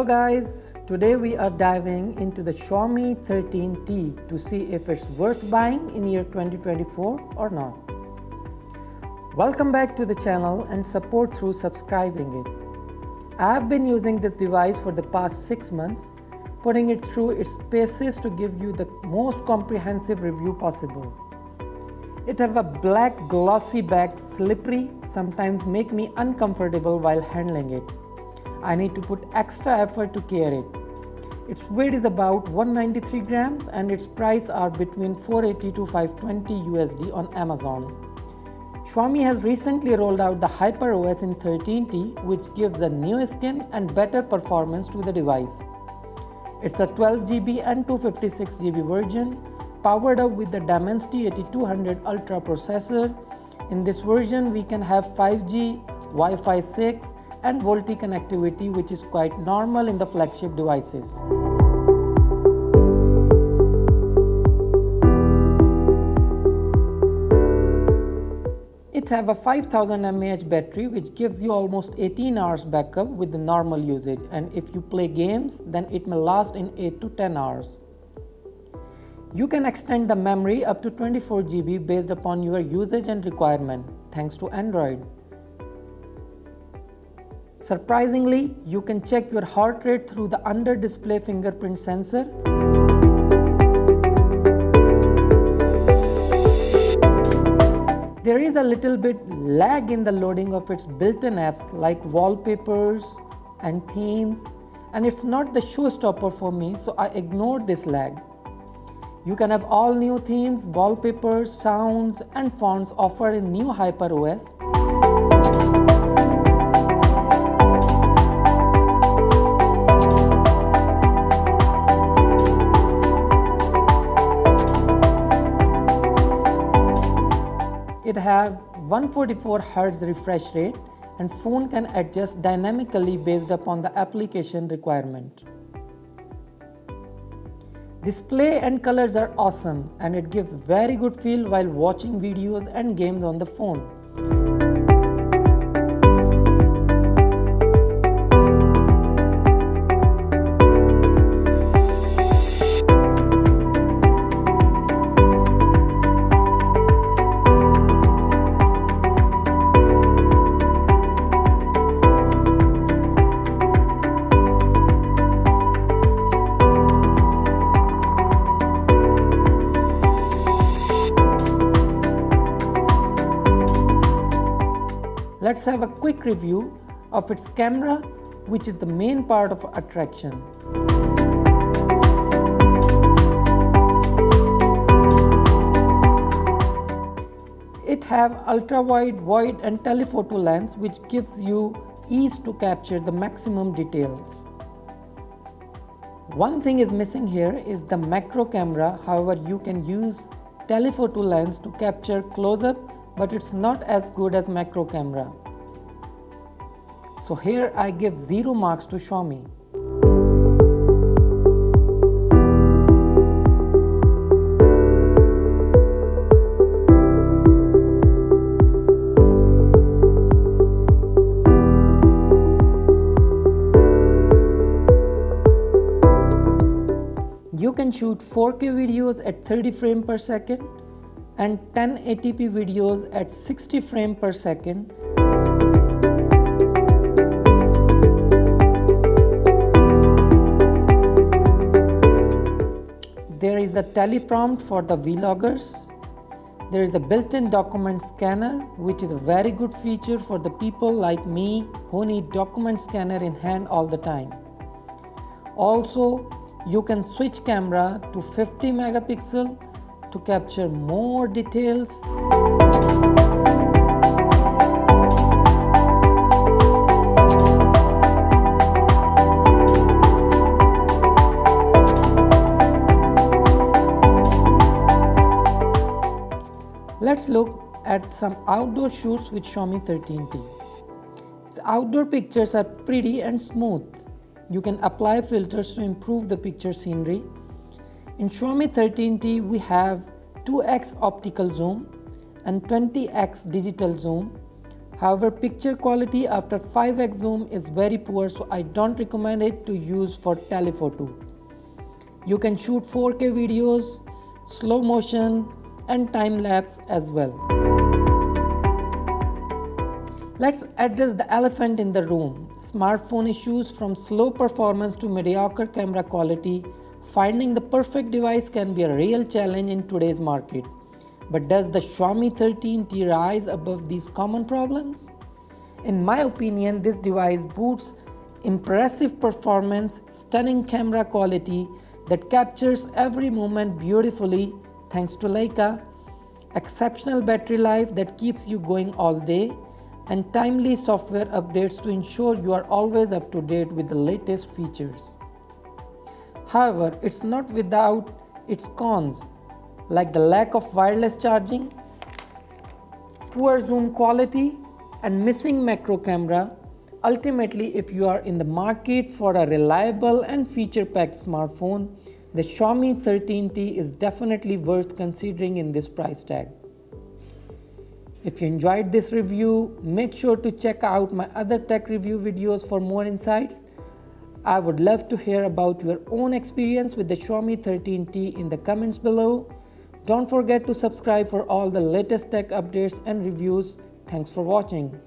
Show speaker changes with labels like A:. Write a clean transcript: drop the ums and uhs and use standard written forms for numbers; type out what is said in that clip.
A: Hello guys, today we are diving into the Xiaomi 13T to see if it's worth buying in year 2024 or not. Welcome back to the channel and support through subscribing it. I have been using this device for the past 6 months, putting it through its paces to give you the most comprehensive review possible. It have a black glossy back, slippery, sometimes make me uncomfortable while handling it. I need to put extra effort to care it. Its weight is about 193 grams and its price are between 480 to 520 USD on Amazon. Xiaomi has recently rolled out the HyperOS in 13T, which gives a new skin and better performance to the device. It's a 12GB and 256GB version, powered up with the Dimensity 8200 Ultra processor. In this version, we can have 5G, Wi-Fi 6, and VoLTE connectivity, which is quite normal in the flagship devices. It have a 5000 mAh battery, which gives you almost 18 hours backup with the normal usage, and if you play games, then it may last in 8 to 10 hours. You can extend the memory up to 24GB based upon your usage and requirement, thanks to Android. Surprisingly, you can check your heart rate through the under-display fingerprint sensor. There is a little bit lag in the loading of its built-in apps like wallpapers and themes, and it's not the showstopper for me, so I ignored this lag. You can have all new themes, wallpapers, sounds, and fonts offered in new HyperOS. It have 144 Hz refresh rate and phone can adjust dynamically based upon the application requirement. Display and colors are awesome and it gives very good feel while watching videos and games on the phone. Let's have a quick review of its camera, which is the main part of attraction. It have ultra-wide, wide and telephoto lens, which gives you ease to capture the maximum details. One thing is missing here is the macro camera. However, you can use telephoto lens to capture close-up, but it's not as good as macro camera. So here I give 0 marks to Xiaomi. You can shoot 4K videos at 30 frames per second and 1080p videos at 60 frames per second. There is a teleprompt for the vloggers. There is a built-in document scanner, which is a very good feature for the people like me who need document scanner in hand all the time. Also, you can switch camera to 50 megapixel to capture more details. Let's look at some outdoor shoots with Xiaomi 13T. The outdoor pictures are pretty and smooth. You can apply filters to improve the picture scenery. In Xiaomi 13T, we have 2x optical zoom and 20x digital zoom. However, picture quality after 5x zoom is very poor, so I don't recommend it to use for telephoto. You can shoot 4K videos, slow motion and time lapse as well. Let's address the elephant in the room. Smartphone issues from slow performance to mediocre camera quality. Finding the perfect device can be a real challenge in today's market. But does the Xiaomi 13T rise above these common problems? In my opinion, this device boasts impressive performance, stunning camera quality that captures every moment beautifully thanks to Leica, exceptional battery life that keeps you going all day, and timely software updates to ensure you are always up to date with the latest features. However, it's not without its cons, like the lack of wireless charging, poor zoom quality, and missing macro camera. Ultimately, if you are in the market for a reliable and feature-packed smartphone, the Xiaomi 13T is definitely worth considering in this price tag. If you enjoyed this review, make sure to check out my other tech review videos for more insights. I would love to hear about your own experience with the Xiaomi 13T in the comments below. Don't forget to subscribe for all the latest tech updates and reviews. Thanks for watching.